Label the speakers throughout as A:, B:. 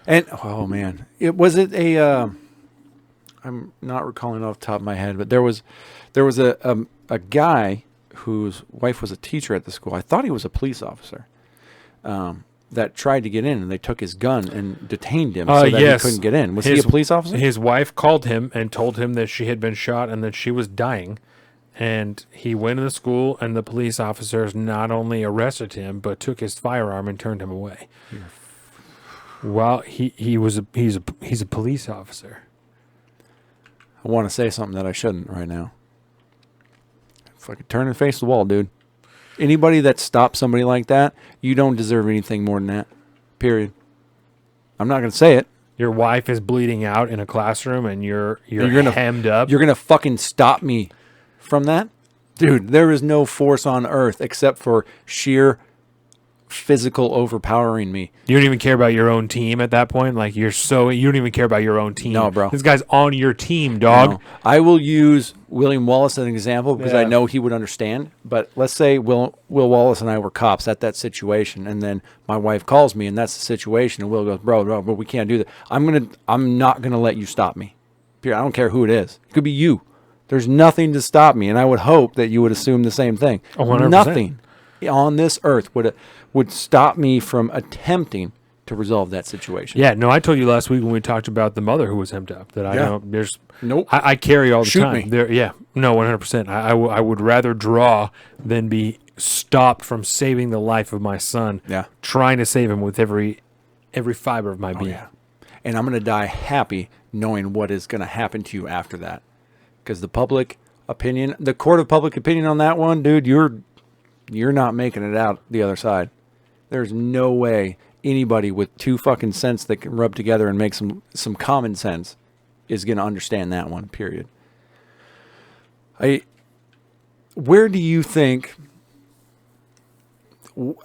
A: And oh man, it a. I'm not recalling off the top of my head, but there was a guy whose wife was a teacher at the school. I thought he was a police officer. That tried to get in, and they took his gun and detained him so that he couldn't get in. Was he a police officer?
B: His wife called him and told him that she had been shot and that she was dying. And he went to the school, and the police officers not only arrested him, but took his firearm and turned him away. Well, he's a police officer.
A: I want to say something that I shouldn't right now. Fucking turn and face the wall, dude. Anybody that stops somebody like that, you don't deserve anything more than that. Period. I'm not going to say it.
B: Your wife is bleeding out in a classroom, and you're hemmed up.
A: You're going to fucking stop me from that? Dude, there is no force on earth except for sheer physical overpowering me.
B: You don't even care about your own team at that point? Like, you don't even care about your own team.
A: No, bro.
B: This guy's on your team, dog.
A: No. I will use William Wallace as an example because I know he would understand. But let's say Will Wallace and I were cops at that situation, and then my wife calls me, and that's the situation, and Will goes, bro, but we can't do that. I'm not gonna let you stop me. Period. I don't care who it is. It could be you. There's nothing to stop me, and I would hope that you would assume the same thing.
B: 100%.
A: Nothing on this earth would stop me from attempting to resolve that situation.
B: Yeah, no, I told you last week when we talked about the mother who was hemmed up that I know there's.
A: Nope.
B: I carry all the
A: Shoot
B: time.
A: me.
B: There, yeah, no, 100%. I would rather draw than be stopped from saving the life of my son.
A: Yeah.
B: Trying to save him with every fiber of my being.
A: Yeah. And I'm going to die happy knowing what is going to happen to you after that. Because the public opinion, the court of public opinion on that one, dude, you're not making it out the other side. There's no way anybody with two fucking cents that can rub together and make some common sense is going to understand that one, period. Where do you think, let's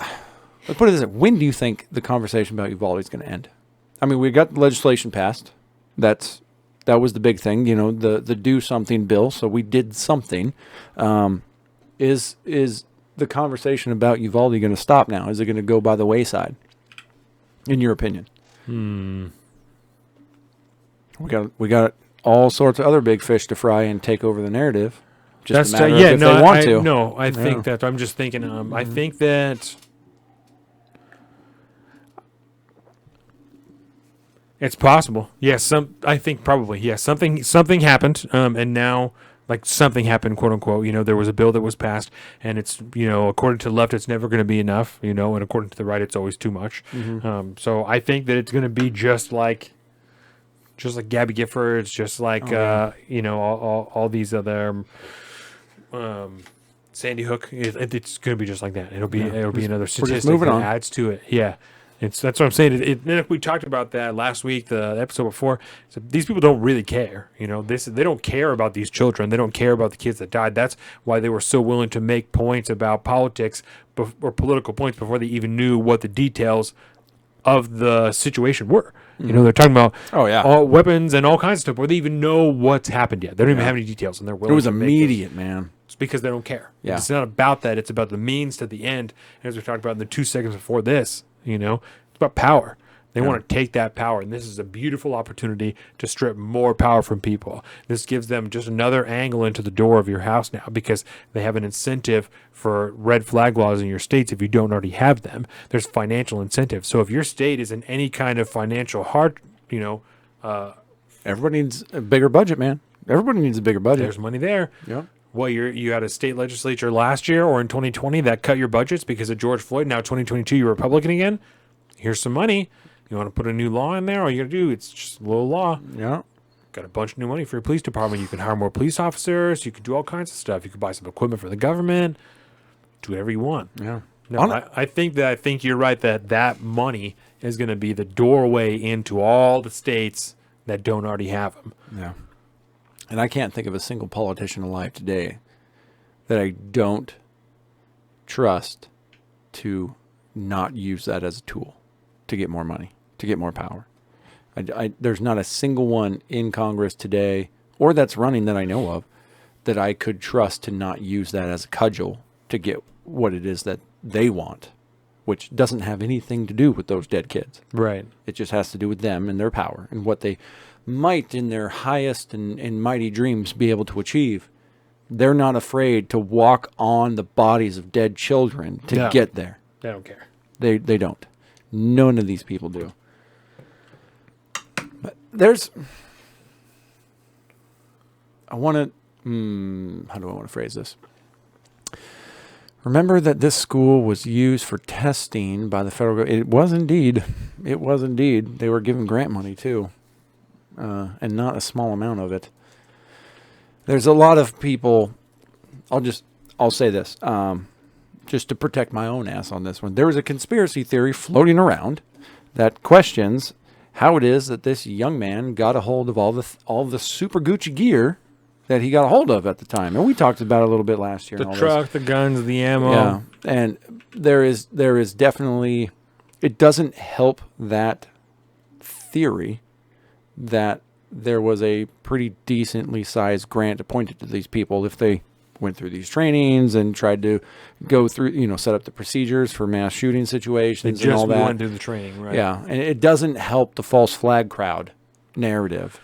A: put it this way, when do you think the conversation about Uvalde is going to end? I mean, we got the legislation passed. That was the big thing, the do something bill. So we did something. Is the conversation about Uvalde going to stop now? Is it going to go by the wayside, in your opinion? We got all sorts of other big fish to fry and take over the narrative. Just a matter of if they want to.
B: No, I think that I'm just thinking. I think that it's possible. Yes, I think probably yes. Something happened, and now. Like something happened, quote unquote. There was a bill that was passed, and it's according to the left, it's never going to be enough. And according to the right, it's always too much. Mm-hmm. So I think that it's going to be just like Gabby Giffords, just like all these other Sandy Hook. It's going to be just like that. It'll be another statistic that adds to it. Yeah. That's what I'm saying. We talked about that last week, the episode before. So these people don't really care. They don't care about these children. They don't care about the kids that died. That's why they were so willing to make points about politics or political points before they even knew what the details of the situation were. Mm-hmm. They're talking about all weapons and all kinds of stuff before they even know what's happened yet. They don't even have any details, and they're willing.
A: It was immediate, man.
B: It's because they don't care.
A: Yeah.
B: It's not about that. It's about the means to the end. And as we talked about in the 2 seconds before this. It's about power. They want to take that power, and this is a beautiful opportunity to strip more power from people. This gives them just another angle into the door of your house now because they have an incentive for red flag laws in your states if you don't already have them. There's financial incentive. So if your state is in any kind of financial
A: everybody needs a bigger budget, man. Everybody needs a bigger budget.
B: There's money there.
A: Yeah.
B: Well, you had a state legislature last year or in 2020 that cut your budgets because of George Floyd. Now 2022, you're Republican again. Here's some money. You want to put a new law in there? All you got to do, it's just a little law.
A: Yeah.
B: Got a bunch of new money for your police department. You can hire more police officers. You can do all kinds of stuff. You can buy some equipment for the government. Do whatever you want.
A: Yeah.
B: No, I think you're right that money is going to be the doorway into all the states that don't already have them.
A: Yeah. And I can't think of a single politician alive today that I don't trust to not use that as a tool to get more money, to get more power. There's not a single one in Congress today or that's running that I know of that I could trust to not use that as a cudgel to get what it is that they want. which doesn't have anything to do with those dead kids.
B: Right.
A: It just has to do with them and their power and what they might, in their highest and mighty dreams, be able to achieve. They're not afraid to walk on the bodies of dead children to get there.
B: They don't care.
A: They don't. None of these people do. But there's... I want to... how do I want to phrase this? Remember that this school was used for testing by the federal government. It was indeed. It was indeed. They were given grant money, too. And not a small amount of it. There's a lot of people... I'll say this. Just to protect my own ass on this one. There was a conspiracy theory floating around that questions how it is that this young man got a hold of all the super Gucci gear that he got a hold of at the time. And we talked about it a little bit last year.
B: The truck, the guns, the ammo.
A: Yeah. And there is definitely, it doesn't help that theory that there was a pretty decently sized grant appointed to these people if they went through these trainings and tried to go through, set up the procedures for mass shooting situations and all that. They just
B: went through the training, right?
A: Yeah. And it doesn't help the false flag crowd narrative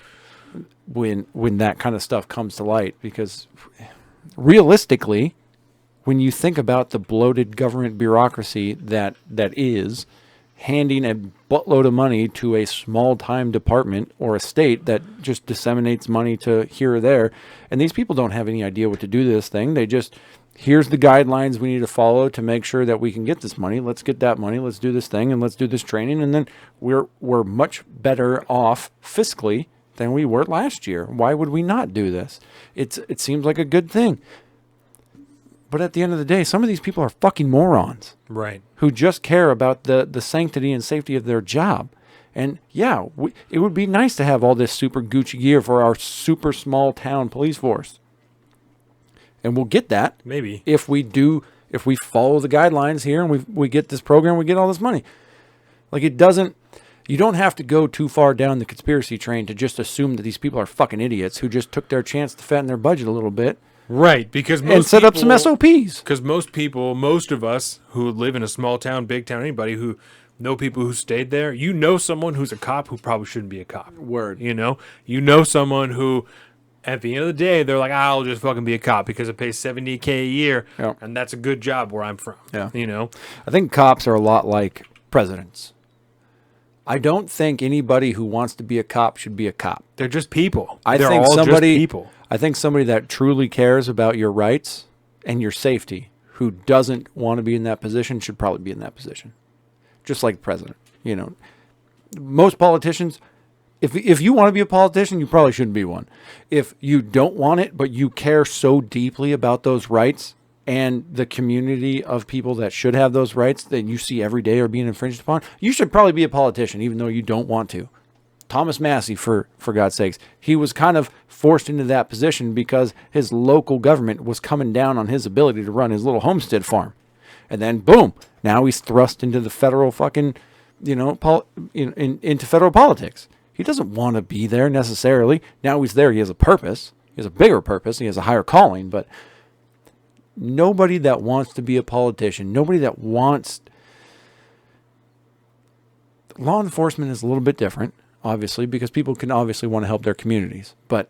A: when that kind of stuff comes to light, because realistically, when you think about the bloated government bureaucracy that is handing a buttload of money to a small-time department or a state that just disseminates money to here or there, and these people don't have any idea what to do to this thing. They just, here's the guidelines we need to follow to make sure that we can get this money. Let's get that money. Let's do this thing, and let's do this training, and then we're much better off fiscally than we were last year. Why would we not do this? It seems like a good thing. But at the end of the day, some of these people are fucking morons.
B: Right. Who
A: just care about the sanctity and safety of their job. And yeah, it would be nice to have all this super Gucci gear for our super small town police force. And we'll get that.
B: Maybe.
A: If we follow the guidelines here and we get this program, we get all this money. Like, you don't have to go too far down the conspiracy train to just assume that these people are fucking idiots who just took their chance to fatten their budget a little bit.
B: Right, because
A: and set up some SOPs.
B: Because most of us who live in a small town, big town, anybody who know people who stayed there, someone who's a cop who probably shouldn't be a cop.
A: Word.
B: You know someone who, at the end of the day, they're like, I'll just fucking be a cop because it pays $70K a year, and that's a good job where I'm from.
A: Yeah.
B: I
A: think cops are a lot like presidents. I don't think anybody who wants to be a cop should be a cop.
B: They're just people.
A: I think somebody that truly cares about your rights and your safety, who doesn't want to be in that position, should probably be in that position. Just like the president. Most politicians, if you want to be a politician, you probably shouldn't be one. If you don't want it, but you care so deeply about those rights and the community of people that should have those rights that you see every day are being infringed upon, you should probably be a politician, even though you don't want to. Thomas Massey, for God's sakes, he was kind of forced into that position because his local government was coming down on his ability to run his little homestead farm. And then, boom, now he's thrust into the federal fucking, into federal politics. He doesn't want to be there necessarily. Now he's there. He has a purpose. He has a bigger purpose. He has a higher calling. But nobody that wants to be a politician, nobody that wants... Law enforcement is a little bit different, obviously, because people can obviously want to help their communities. But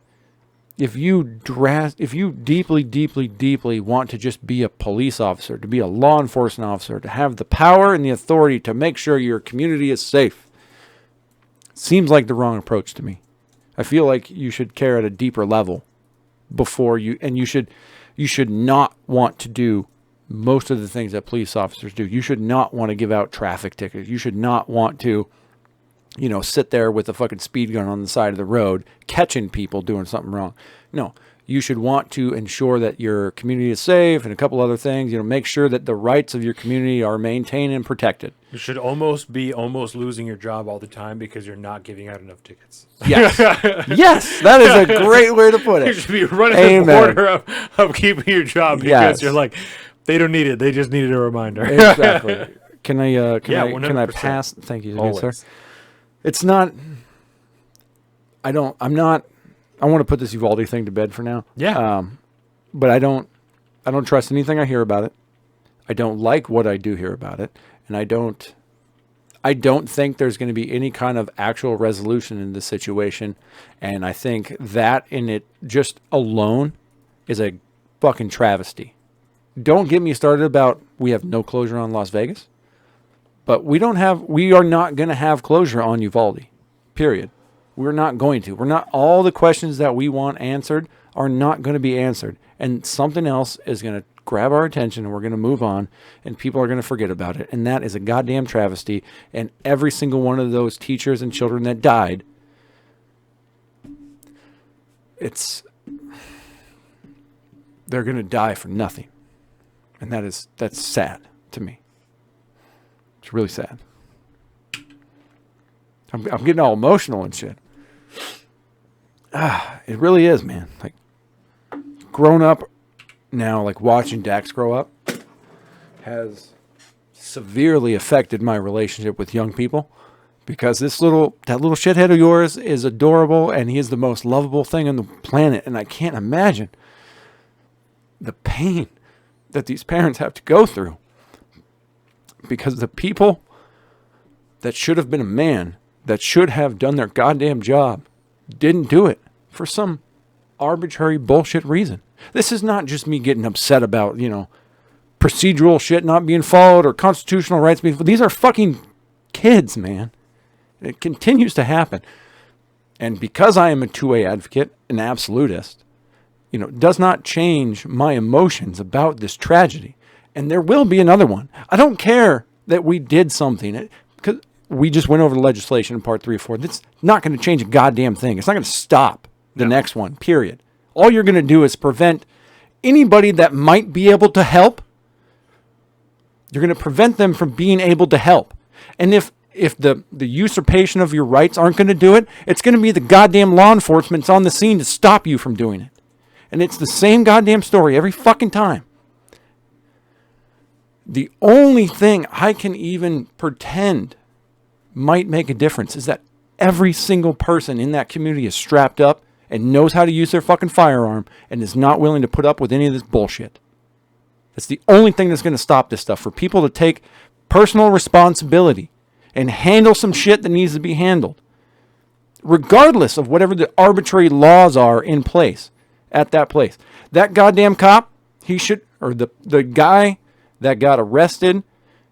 A: if you deeply, deeply, deeply want to just be a police officer, to be a law enforcement officer, to have the power and the authority to make sure your community is safe, seems like the wrong approach to me. I feel like you should care at a deeper level before you should not want to do most of the things that police officers do. You should not want to give out traffic tickets. You should not want to, sit there with a fucking speed gun on the side of the road, catching people doing something wrong. No, you should want to ensure that your community is safe and a couple other things, make sure that the rights of your community are maintained and protected.
B: You should almost losing your job all the time because you're not giving out enough tickets.
A: Yes. Yes, that is a great way to put it.
B: You should be running the border of keeping your job because you're like, they don't need it. They just needed a reminder.
A: Exactly. Can I pass? Thank you, sir. It's not. I want to put this Uvalde thing to bed for now.
B: Yeah.
A: But I don't trust anything I hear about it. I don't like what I do hear about it, And I don't think there's going to be any kind of actual resolution in this situation. And I think that in it just alone is a fucking travesty. Don't get me started about we have no closure on Las Vegas, but we are not going to have closure on Uvalde, period. We're not going to. All the questions that we want answered are not going to be answered. And something else is going to grab our attention, and we're going to move on, and people are going to forget about it. And that is a goddamn travesty. And every single one of those teachers and children that died, they're going to die for nothing. And that's sad to me. It's really sad. I'm getting all emotional and shit. It really is, man. Like, grown up now, like watching Dax grow up has severely affected my relationship with young people, because that little shithead of yours is adorable, and he is the most lovable thing on the planet. And I can't imagine the pain that these parents have to go through, because the people that should have been a man, that should have done their goddamn job, didn't do it for some arbitrary bullshit reason. This is not just me getting upset about, procedural shit not being followed or constitutional rights being followed. These are fucking kids, man. It continues to happen. And because I am a 2A advocate, an absolutist, does not change my emotions about this tragedy. And there will be another one. I don't care that we did something, because we just went over the legislation in part 3 or 4. That's not going to change a goddamn thing. It's not going to stop the next one, period. All you're going to do is prevent anybody that might be able to help. You're going to prevent them from being able to help. And if the usurpation of your rights aren't going to do it, it's going to be the goddamn law enforcement's on the scene to stop you from doing it. And it's the same goddamn story every fucking time. The only thing I can even pretend might make a difference is that every single person in that community is strapped up and knows how to use their fucking firearm and is not willing to put up with any of this bullshit. That's the only thing that's going to stop this stuff, for people to take personal responsibility and handle some shit that needs to be handled, regardless of whatever the arbitrary laws are in place at that place. That goddamn cop, the guy that got arrested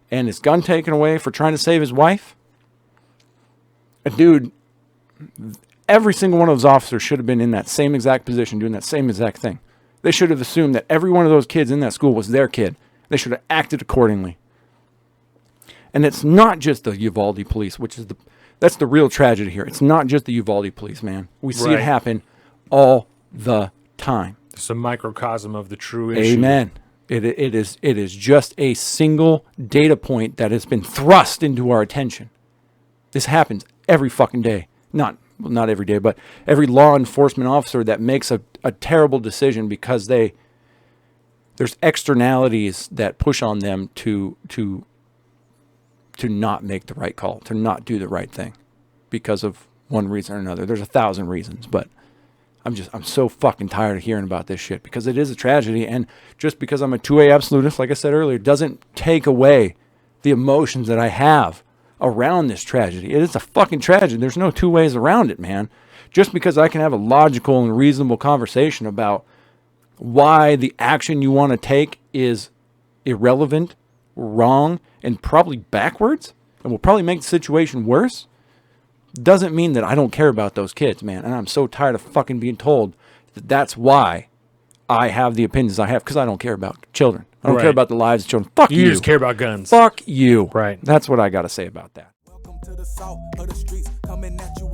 A: and his gun taken away for trying to save his wife, dude, every single one of those officers should have been in that same exact position doing that same exact thing. They should have assumed that every one of those kids in that school was their kid. They should have acted accordingly. And it's not just the Uvalde police, that's the real tragedy here. It's not just the Uvalde police, man. We see it happen all the time.
B: It's a microcosm of the true issue.
A: Amen. It is just a single data point that has been thrust into our attention. This happens every fucking day. Not every day, but every law enforcement officer that makes a terrible decision because there's externalities that push on them to not make the right call, to not do the right thing because of one reason or another. There's 1,000 reasons, but I'm so fucking tired of hearing about this shit, because it is a tragedy. And just because I'm a 2A absolutist, like I said earlier, doesn't take away the emotions that I have around this tragedy. It is a fucking tragedy. There's no two ways around it, man. Just because I can have a logical and reasonable conversation about why the action you want to take is irrelevant, wrong, and probably backwards, and will probably make the situation worse, doesn't mean that I don't care about those kids, man. And I'm so tired of fucking being told that that's why I have the opinions I have, because I don't care about children. I don't care about the lives of children. Fuck you.
B: You just care about guns.
A: Fuck you.
B: Right.
A: That's what I got to say about that.
C: Welcome to the salt of the streets, coming at you